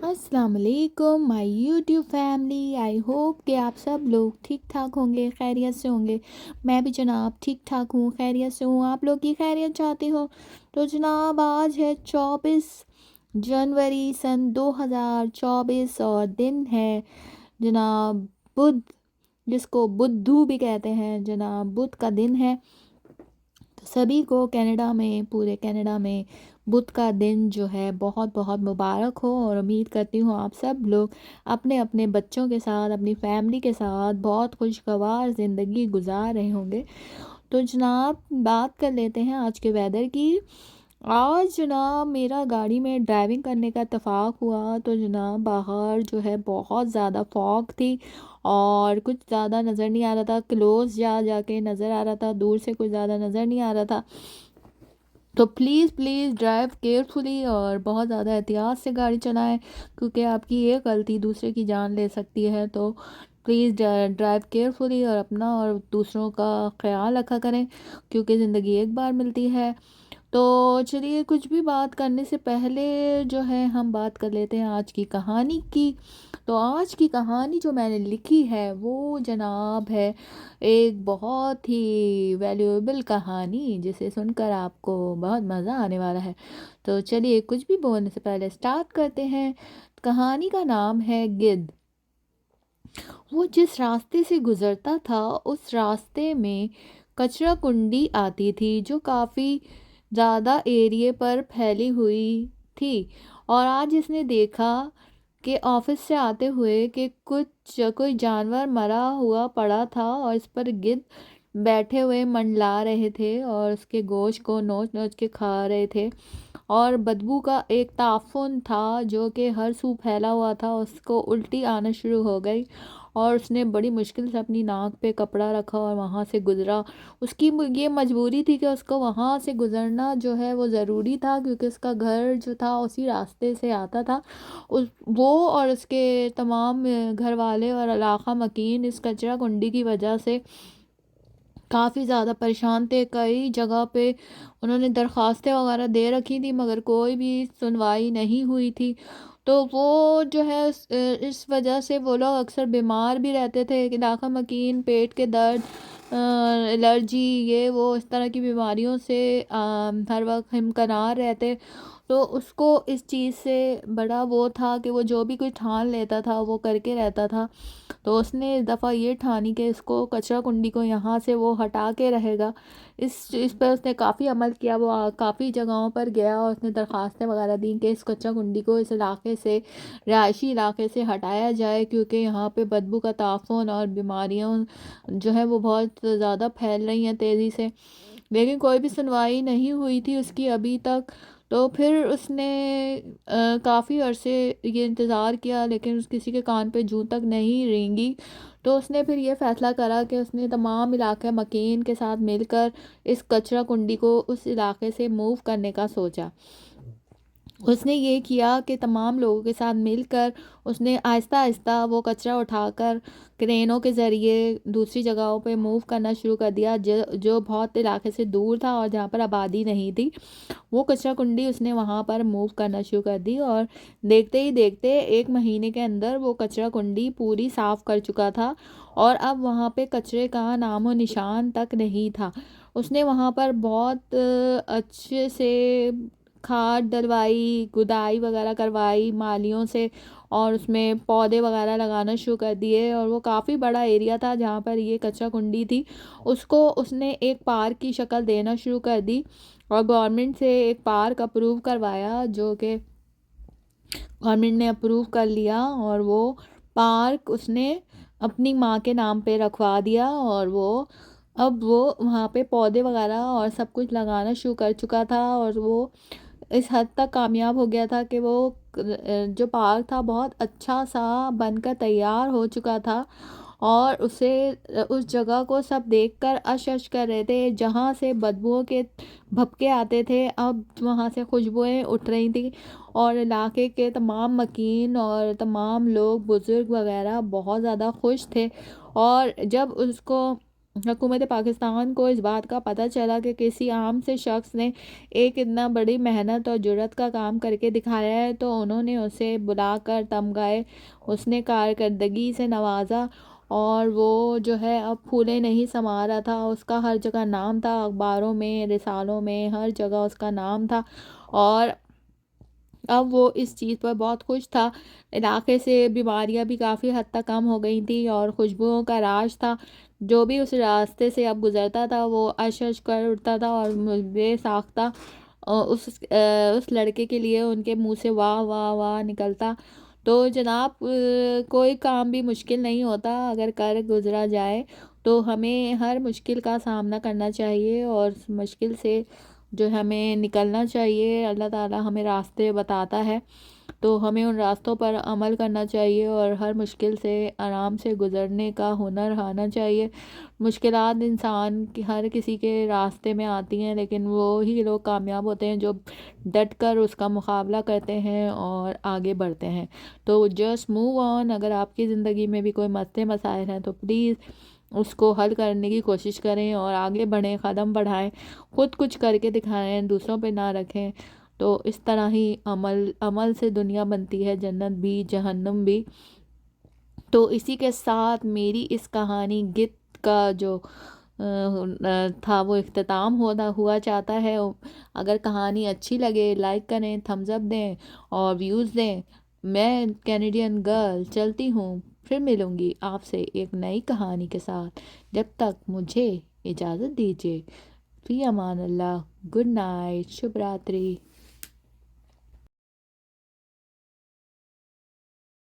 अस्सलाम वालेकुम my YouTube family. I hope कि आप सब लोग ठीक ठाक होंगे, खैरियत से होंगे। मैं भी जनाब ठीक ठाक हूँ, खैरियत से हूँ। आप लोग की खैरियत चाहती हो तो जनाब आज है 24 जनवरी सन 2024 और दिन है जनाब बुध, जिसको बुद्धू भी कहते हैं। जनाब बुध का दिन है। तो सभी को कनाडा में, पूरे कनाडा में बुध का दिन जो है बहुत बहुत मुबारक हो। और उम्मीद करती हूँ आप सब लोग अपने अपने बच्चों के साथ, अपनी फैमिली के साथ बहुत खुशगवार ज़िंदगी गुजार रहे होंगे। तो जनाब बात कर लेते हैं आज के वेदर की। आज जनाब मेरा गाड़ी में ड्राइविंग करने का इत्तेफाक हुआ तो जनाब बाहर जो है बहुत ज़्यादा फॉग थी और कुछ ज़्यादा नज़र नहीं आ रहा था। क्लोज जाके नज़र आ रहा था, दूर से कुछ ज़्यादा नज़र नहीं आ रहा था। तो प्लीज़ प्लीज़ ड्राइव केयरफुली और बहुत ज़्यादा एहतियात से गाड़ी चलाएं, क्योंकि आपकी एक गलती दूसरे की जान ले सकती है। तो प्लीज़ ड्राइव केयरफुली और अपना और दूसरों का ख्याल रखा करें, क्योंकि ज़िंदगी एक बार मिलती है। तो चलिए, कुछ भी बात करने से पहले जो है हम बात कर लेते हैं आज की कहानी की। तो आज की कहानी जो मैंने लिखी है वो जनाब है एक बहुत ही वैल्यूएबल कहानी, जिसे सुनकर आपको बहुत मज़ा आने वाला है। तो चलिए, कुछ भी बोलने से पहले स्टार्ट करते हैं। कहानी का नाम है गिद्ध। वो जिस रास्ते से गुजरता था उस रास्ते में कचरा कुंडी आती थी, जो काफ़ी ज़्यादा एरिए पर फैली हुई थी। और आज इसने देखा कि ऑफिस से आते हुए कि कोई जानवर मरा हुआ पड़ा था और इस पर गिद्ध बैठे हुए मंडला रहे थे और उसके गोश्त को नोच नोच के खा रहे थे। और बदबू का एक ताफुन था जो कि हर सू फैला हुआ था। उसको उल्टी आना शुरू हो गई और उसने बड़ी मुश्किल से अपनी नाक पे कपड़ा रखा और वहाँ से गुज़रा। उसकी ये मजबूरी थी कि उसको वहाँ से गुज़रना जो है वो ज़रूरी था, क्योंकि उसका घर जो था उसी रास्ते से आता था। उस वो और उसके तमाम घर वाले और इलाका मकीन इस कचरा कुंडी की वजह से काफ़ी ज़्यादा परेशान थे। कई जगह पे उन्होंने दरख्वास्तें वगैरह दे रखी थी, मगर कोई भी सुनवाई नहीं हुई थी। तो वो जो है इस वजह से वो लोग अक्सर बीमार भी रहते थे। इलाका मकीन पेट के दर्द, एलर्जी, ये वो इस तरह की बीमारियों से हर वक्त हिमकनार रहते। तो उसको इस चीज़ से बड़ा वो था कि वो जो भी कुछ ठान लेता था वो करके रहता था। तो उसने इस दफ़ा ये ठानी कि इसको कचरा कुंडी को यहाँ से वो हटा के रहेगा। इस पर उसने काफ़ी अमल किया। वो काफ़ी जगहों पर गया और उसने दरख्वास्तें वगैरह दी कि इस कचरा कुंडी को इस इलाके से, रिहायशी इलाके से हटाया जाए, क्योंकि यहाँ पे बदबू का ताफ़ुन और बीमारियाँ जो है वो बहुत ज़्यादा फैल रही हैं तेज़ी से। लेकिन कोई भी सुनवाई नहीं हुई थी उसकी अभी तक। तो फिर उसने काफ़ी अरसे ये इंतज़ार किया, लेकिन किसी के कान पे जूं तक नहीं रेंगी। तो उसने फिर ये फ़ैसला करा कि उसने तमाम इलाके मकीन के साथ मिलकर इस कचरा कुंडी को उस इलाके से मूव करने का सोचा। उसने ये किया कि तमाम लोगों के साथ मिलकर उसने आहिस्ता आहिस्ता वो कचरा उठाकर क्रेनों के ज़रिए दूसरी जगहों पे मूव करना शुरू कर दिया, जो बहुत इलाके से दूर था और जहाँ पर आबादी नहीं थी। वो कचरा कुंडी उसने वहाँ पर मूव करना शुरू कर दी और देखते ही देखते 1 महीने के अंदर वो कचरा कुंडी पूरी साफ़ कर चुका था और अब वहाँ पे कचरे का नामो निशान तक नहीं था। उसने वहाँ पर बहुत अच्छे से खाद डलवाई, गुदाई वगैरह करवाई मालियों से और उसमें पौधे वगैरह लगाना शुरू कर दिए। और वो काफ़ी बड़ा एरिया था जहाँ पर ये कचरा कुंडी थी, उसको उसने एक पार्क की शक्ल देना शुरू कर दी और गवर्नमेंट से एक पार्क अप्रूव करवाया, जो कि गवर्नमेंट ने अप्रूव कर लिया। और वो पार्क उसने अपनी माँ के नाम पे रखवा दिया और वो वहाँ पे पौधे वगैरह और सब कुछ लगाना शुरू कर चुका था। और वो इस हद तक कामयाब हो गया था कि वो जो पार्क था बहुत अच्छा सा बनकर तैयार हो चुका था। और उस जगह को सब देखकर अश कर रहे थे। जहाँ से बदबुओं के भपके आते थे, अब वहाँ से खुशबुएं उठ रही थी और इलाके के तमाम मकीन और तमाम लोग बुज़ुर्ग वगैरह बहुत ज़्यादा खुश थे। और जब उसको حکومت پاکستان کو اس بات کا پتہ چلا کہ کسی عام سے شخص نے ایک اتنا بڑی محنت اور جرات کا کام کر کے دکھایا ہے، تو انہوں نے اسے بلا کر تمغۂ حسن کارکردگی سے نوازا، اور وہ جو ہے اب پھولے نہیں سما رہا تھا، اس کا ہر جگہ نام تھا، اخباروں میں، رسالوں میں، ہر جگہ اس کا نام تھا، اور اب وہ اس چیز پر بہت خوش تھا۔ علاقے سے بیماریاں بھی کافی حد تک کم ہو گئی تھیں، اور خوشبوؤں کا راج تھا۔ جو بھی اس راستے سے اب گزرتا تھا وہ اش اش کر اٹھتا تھا، اور بے ساختہ اس لڑکے کے لیے ان کے منہ سے واہ واہ واہ نکلتا۔ تو جناب کوئی کام بھی مشکل نہیں ہوتا، اگر کر گزرا جائے تو ہمیں ہر مشکل کا سامنا کرنا چاہیے، اور اس مشکل سے جو ہمیں نکلنا چاہیے۔ اللہ تعالیٰ ہمیں راستے بتاتا ہے، تو ہمیں ان راستوں پر عمل کرنا چاہیے، اور ہر مشکل سے آرام سے گزرنے کا ہنر آنا چاہیے۔ مشکلات انسان کی ہر کسی کے راستے میں آتی ہیں، لیکن وہی لوگ کامیاب ہوتے ہیں جو ڈٹ کر اس کا مقابلہ کرتے ہیں اور آگے بڑھتے ہیں۔ تو جسٹ موو آن۔ اگر آپ کی زندگی میں بھی کوئی مسئلے مسائل ہیں تو پلیز اس کو حل کرنے کی کوشش کریں، اور آگے بڑھیں، قدم بڑھائیں، خود کچھ کر کے دکھائیں، دوسروں پہ نہ رکھیں۔ تو اس طرح ہی عمل سے دنیا بنتی ہے، جنت بھی جہنم بھی۔ تو اسی کے ساتھ میری اس کہانی گت کا جو تھا وہ اختتام ہوا چاہتا ہے۔ اگر کہانی اچھی لگے لائک کریں، تھمز اپ دیں اور ویوز دیں۔ میں کینیڈین گرل چلتی ہوں، پھر ملوں گی آپ سے ایک نئی کہانی کے ساتھ۔ جب تک مجھے اجازت دیجیے، فی امان اللہ، گڈ نائٹ، شبھ راتری۔